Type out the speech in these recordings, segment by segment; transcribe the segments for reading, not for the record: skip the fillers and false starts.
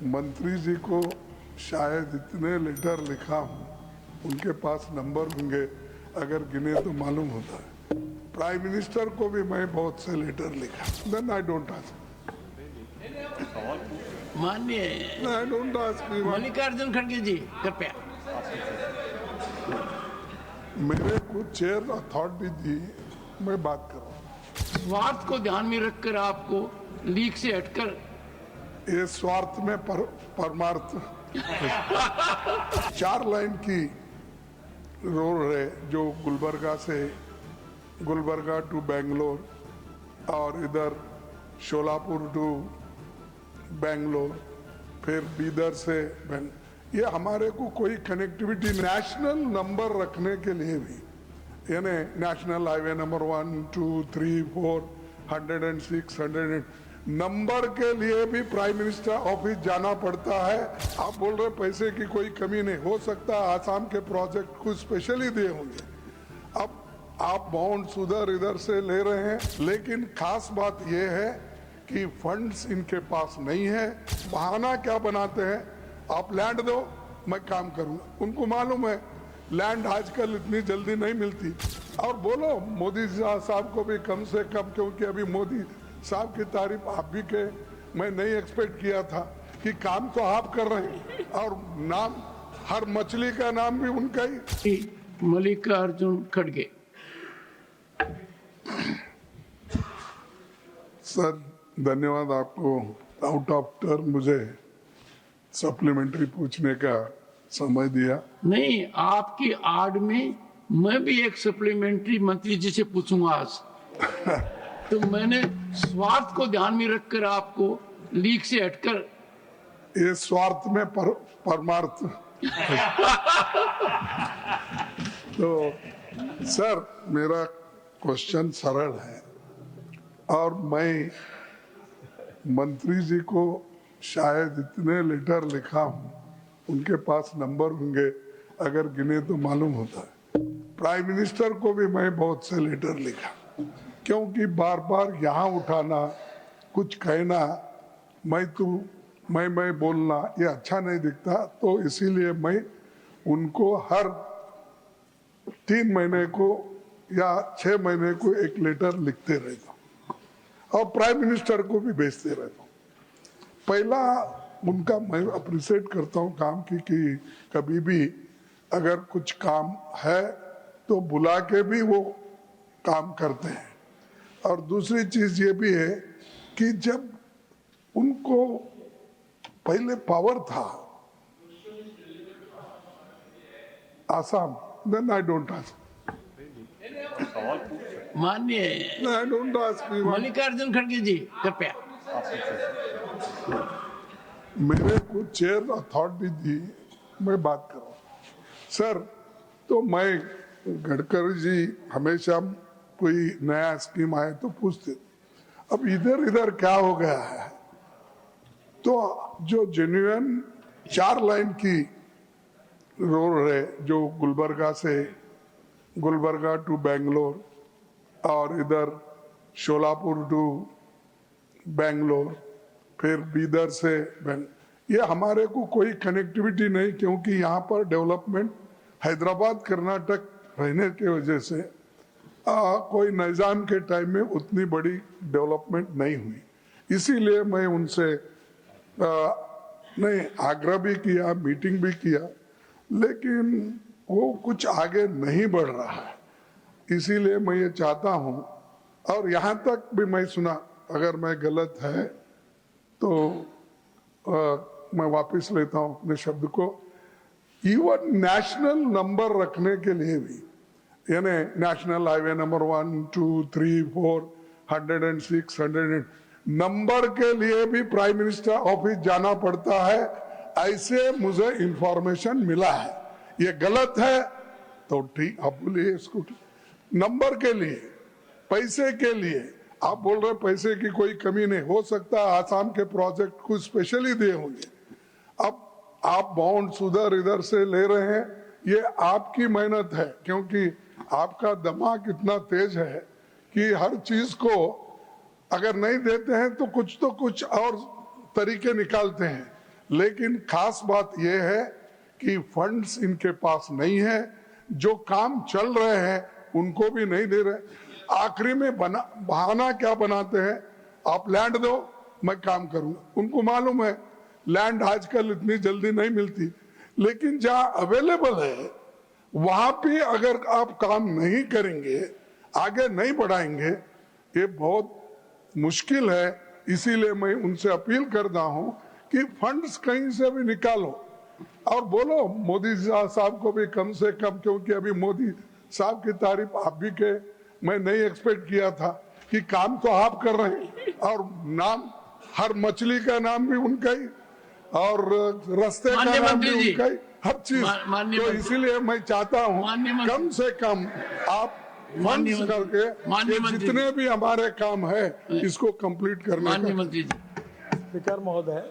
मंत्री जी को शायद इतने लेटर लिखा हूँ, उनके पास नंबर होंगे, अगर गिने तो मालूम होता है। प्राइम मिनिस्टर को भी मैं बहुत से लेटर लिखा, देन आई डोंट आस्क। माननीय आई डोंट आस्क। मल्लिकार्जुन खड़गे जी कृपया। मेरे को चेयर अथॉरिटी दी, मैं बात कर रहा हूँ। स्वार्थ को ध्यान में रखकर आपको लीक से हटकर ये स्वार्थ में परमार्थ 4 लाइन की रोड है जो गुलबर्गा टू बेंगलोर और इधर शोलापुर टू बेंगलोर, फिर बीदर से ये हमारे को कोई कनेक्टिविटी नेशनल नंबर रखने के लिए भी, यानी नेशनल हाईवे नंबर 1, 2, 3, 4, 106, 100 नंबर के लिए भी प्राइम मिनिस्टर ऑफिस जाना पड़ता है। आप बोल रहे पैसे की कोई कमी नहीं हो सकता, आसाम के प्रोजेक्ट को स्पेशली दिए होंगे। अब आप बॉन्ड्स उधर इधर से ले रहे हैं, लेकिन खास बात यह है कि फंड्स इनके पास नहीं है। बहाना क्या बनाते हैं, आप लैंड दो मैं काम करूंगा। उनको मालूम है लैंड आजकल इतनी जल्दी नहीं मिलती। और बोलो मोदी साहब को भी कम से कम, क्योंकि अभी मोदी साहब की तारीफ आप भी के, मैं नहीं एक्सपेक्ट किया था कि काम तो आप कर रहे हैं और नाम हर मछली का नाम भी उनका ही। मल्लिकार्जुन खड़गे। सर धन्यवाद आपको आउट ऑफ टर्म मुझे सप्लीमेंट्री पूछने का समय दिया। नहीं, आपकी आड़ में मैं भी एक सप्लीमेंट्री मंत्री जी से पूछूंगा आज। तो मैंने स्वार्थ को ध्यान में रखकर आपको लीक से हटकर ये स्वार्थ में परमार्थ तो सर मेरा क्वेश्चन सरल है और मैं मंत्री जी को शायद इतने लेटर लिखा हूँ, उनके पास नंबर होंगे, अगर गिने तो मालूम होता है। प्राइम मिनिस्टर को भी मैं बहुत से लेटर लिखा, क्योंकि बार बार यहाँ उठाना, कुछ कहना, मैं बोलना ये अच्छा नहीं दिखता। तो इसीलिए मैं उनको हर 3 महीने को या 6 महीने को एक लेटर लिखते रहता हूँ और प्राइम मिनिस्टर को भी भेजते रहता हूँ। पहला उनका मैं अप्रिशिएट करता हूँ काम की कि कभी भी अगर कुछ काम है तो बुला के भी वो काम करते हैं। और दूसरी चीज ये भी है कि जब उनको पहले पावर था Assam, then I don't ask. माननीय आई डोंट आस्क। मल्लिकार्जुन खड़गे जी कृपया। मेरे को चेयर अथॉरिटी दी, मैं बात कर रहा हूँ। सर तो मैं गडकरी जी हमेशा कोई नया स्कीम आए तो पूछते, अब इधर क्या हो गया है। तो जो जेन्युइन 4 लाइन की रोड है जो गुलबर्गा टू बेंगलोर और इधर शोलापुर टू बेंगलोर, फिर बीदर से ये हमारे को कोई कनेक्टिविटी नहीं, क्योंकि यहाँ पर डेवलपमेंट हैदराबाद कर्नाटक रहने की वजह से कोई निजाम के टाइम में उतनी बड़ी डेवलपमेंट नहीं हुई। इसीलिए मैं उनसे नहीं आग्रह भी किया, मीटिंग भी किया, लेकिन वो कुछ आगे नहीं बढ़ रहा है। इसीलिए मैं ये चाहता हूँ, और यहाँ तक भी मैं सुना, अगर मैं गलत है तो मैं वापस लेता हूँ अपने शब्द को। इवन नेशनल नंबर रखने के लिए भी, यानी नेशनल हाईवे नंबर 1, 2, 3, 4, 106, 100 नंबर के लिए भी प्राइम मिनिस्टर ऑफिस जाना पड़ता है, ऐसे मुझे इंफॉर्मेशन मिला है। ये गलत है तो ठीक, आप बोलिए इसको। नंबर के लिए, पैसे के लिए, आप बोल रहे पैसे की कोई कमी नहीं हो सकता, आसाम के प्रोजेक्ट को स्पेशली दिए होंगे। अब आप बॉन्ड्स उधर इधर से ले रहे हैं, ये आपकी मेहनत है, क्योंकि आपका दिमाग इतना तेज है कि हर चीज को अगर नहीं देते हैं तो कुछ और तरीके निकालते हैं। लेकिन खास बात यह है कि फंड्स इनके पास नहीं है, जो काम चल रहे हैं उनको भी नहीं दे रहे। आखिरी में बहाना क्या बनाते हैं, आप लैंड दो मैं काम करूंगा। उनको मालूम है लैंड आजकल इतनी जल्दी नहीं मिलती, लेकिन जहां अवेलेबल है वहां पे अगर आप काम नहीं करेंगे, आगे नहीं बढ़ाएंगे, ये बहुत मुश्किल है। इसीलिए मैं उनसे अपील करता हूं कि फंड्स कहीं से भी निकालो और बोलो मोदी साहब को भी कम से कम, क्योंकि अभी मोदी साहब की तारीफ आप भी के, मैं नहीं एक्सपेक्ट किया था कि काम तो आप कर रहे हैं और नाम हर मछली का नाम भी उनका ही और रास्ते का नाम भी उनका ही, हर चीज। तो इसीलिए मैं चाहता हूँ कम से कम आप फंड्स करके ये जितने भी हमारे काम है इसको कंप्लीट करने का। मंत्री जी, स्पीकर महोदय,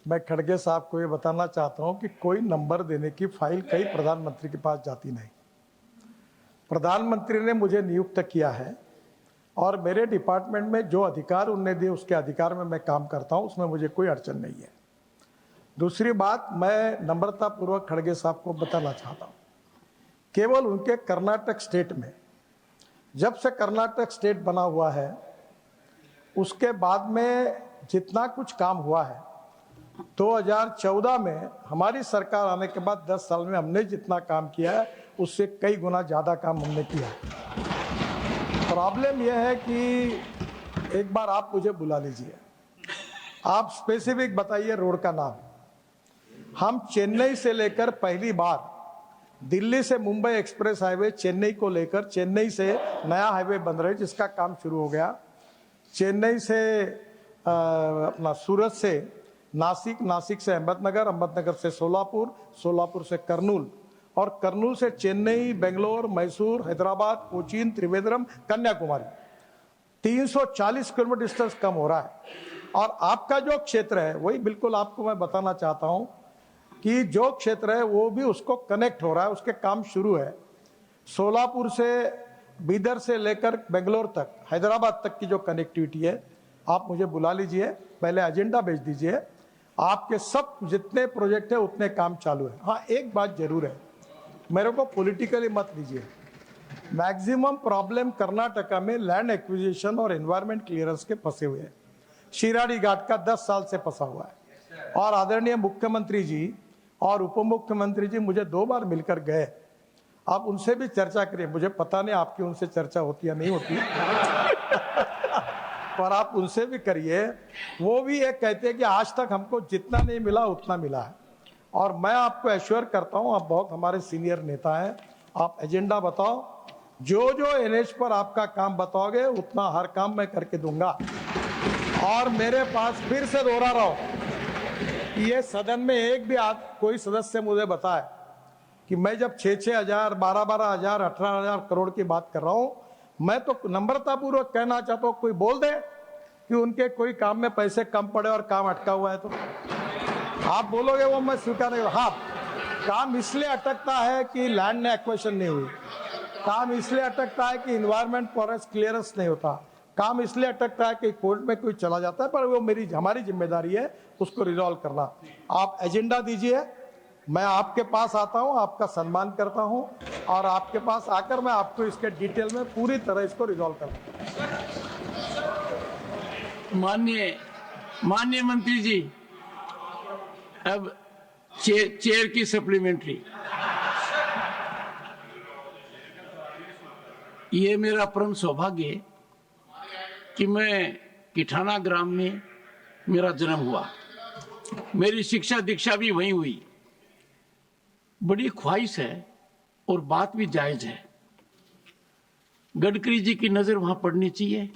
मैं खड़गे साहब को ये बताना चाहता हूं कि कोई नंबर देने की फाइल कई प्रधानमंत्री के पास जाती नहीं। प्रधानमंत्री ने मुझे नियुक्त किया है और मेरे डिपार्टमेंट में जो अधिकार उनने दिए उसके अधिकार में मैं काम करता हूं, उसमें मुझे कोई अड़चन नहीं है। दूसरी बात, मैं नम्रतापूर्वक खड़गे साहब को बताना चाहता हूँ, केवल उनके कर्नाटक स्टेट में, जब से कर्नाटक स्टेट बना हुआ है उसके बाद में जितना कुछ काम हुआ है, 2014 में हमारी सरकार आने के बाद 10 साल में हमने जितना काम किया है उससे कई गुना ज़्यादा काम हमने किया है। प्रॉब्लम यह है कि एक बार आप मुझे बुला लीजिए, आप स्पेसिफिक बताइए रोड का नाम। हम चेन्नई से लेकर पहली बार दिल्ली से मुंबई एक्सप्रेस हाईवे चेन्नई को लेकर, चेन्नई से नया हाईवे बन रहा है जिसका काम शुरू हो गया, चेन्नई से अपना सूरत से नासिक, नासिक से अहमदनगर, अहमदनगर से सोलापुर, सोलापुर से कर्नूल और कर्नूल से चेन्नई, बेंगलोर, मैसूर, हैदराबाद, कोचीन, त्रिवेंद्रम, कन्याकुमारी। 340 किलोमीटर डिस्टेंस कम हो रहा है। और आपका जो क्षेत्र है वही बिल्कुल आपको मैं बताना चाहता हूं कि जो क्षेत्र है वो भी उसको कनेक्ट हो रहा है, उसके काम शुरू है। सोलापुर से, बीदर से लेकर बेंगलोर तक, हैदराबाद तक की जो कनेक्टिविटी है, आप मुझे बुला लीजिए, पहले एजेंडा भेज दीजिए, आपके सब जितने प्रोजेक्ट है उतने काम चालू है। हाँ, एक बात जरूर है, मेरे को पॉलिटिकली मत लीजिए, मैक्सिमम प्रॉब्लम कर्नाटका में लैंड एक्विजिशन और एनवायरमेंट क्लियरेंस के फंसे हुए हैं। शिराडी घाट का 10 साल से फंसा हुआ है और आदरणीय मुख्यमंत्री जी और उप मुख्यमंत्री जी मुझे 2 बार मिलकर गए। आप उनसे भी चर्चा करिए, मुझे पता नहीं आपकी उनसे चर्चा होती या नहीं होती पर आप उनसे भी करिए। वो भी ये कहते हैं कि आज तक हमको जितना नहीं मिला उतना मिला है। और मैं आपको एश्योर करता हूं, आप बहुत हमारे सीनियर नेता हैं, आप एजेंडा बताओ, जो जो एनएच पर आपका काम बताओगे उतना हर काम मैं करके दूंगा। और मेरे पास फिर से दोहरा रहा हूं, ये सदन में एक भी कोई सदस्य मुझे बताए कि मैं जब 6-6 हजार, 12-12 हजार, 18 हजार करोड़ की बात कर रहा हूं, मैं तो नम्रतापूर्वक कहना चाहता हूं, कोई बोल दे कि उनके कोई काम में पैसे कम पड़े और काम अटका हुआ है तो आप बोलोगे वो मैं स्वीकार नहीं। हाँ, काम इसलिए अटकता है कि लैंड ने एक्विजिशन नहीं हुई, काम इसलिए अटकता है कि इन्वायरमेंट फॉरेस्ट क्लियरेंस नहीं होता, काम इसलिए अटकता है कि कोर्ट में कोई चला जाता है, पर वो हमारी जिम्मेदारी है उसको रिजॉल्व करना। आप एजेंडा दीजिए, मैं आपके पास आता हूं, आपका सम्मान करता हूं और आपके पास आकर मैं आपको इसके डिटेल में पूरी तरह इसको रिजॉल्व करता हूं। माननीय मंत्री जी, अब चेयर की सप्लीमेंट्री। ये मेरा परम सौभाग्य है कि मैं किठाना ग्राम में मेरा जन्म हुआ, मेरी शिक्षा दीक्षा भी वहीं हुई। बड़ी ख्वाहिश है और बात भी जायज है, गडकरी जी की नजर वहां पड़नी चाहिए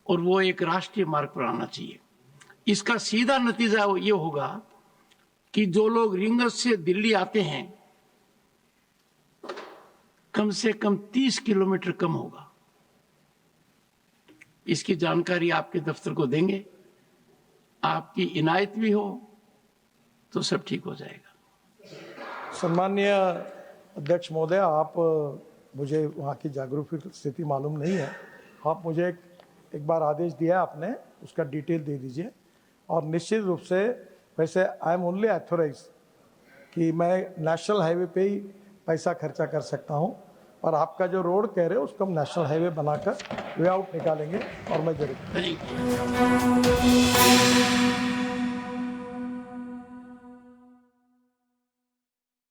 और वो एक राष्ट्रीय मार्ग पर आना चाहिए। इसका सीधा नतीजा ये होगा कि जो लोग रिंगस से दिल्ली आते हैं कम से कम 30 किलोमीटर कम होगा। इसकी जानकारी आपके दफ्तर को देंगे, आपकी इनायत भी हो तो सब ठीक हो जाएगा। सम्मानीय अध्यक्ष महोदय, आप मुझे वहाँ की जागरूक स्थिति मालूम नहीं है, आप मुझे एक बार आदेश दिया आपने, उसका डिटेल दे दीजिए और निश्चित रूप से वैसे आई एम ओनली ऑथोराइज कि मैं नेशनल हाईवे पे ही पैसा खर्चा कर सकता हूँ, और आपका जो रोड कह रहे हो उसको हम नेशनल हाईवे बनाकर वे आउट निकालेंगे और मैं जरूर थैंक यू।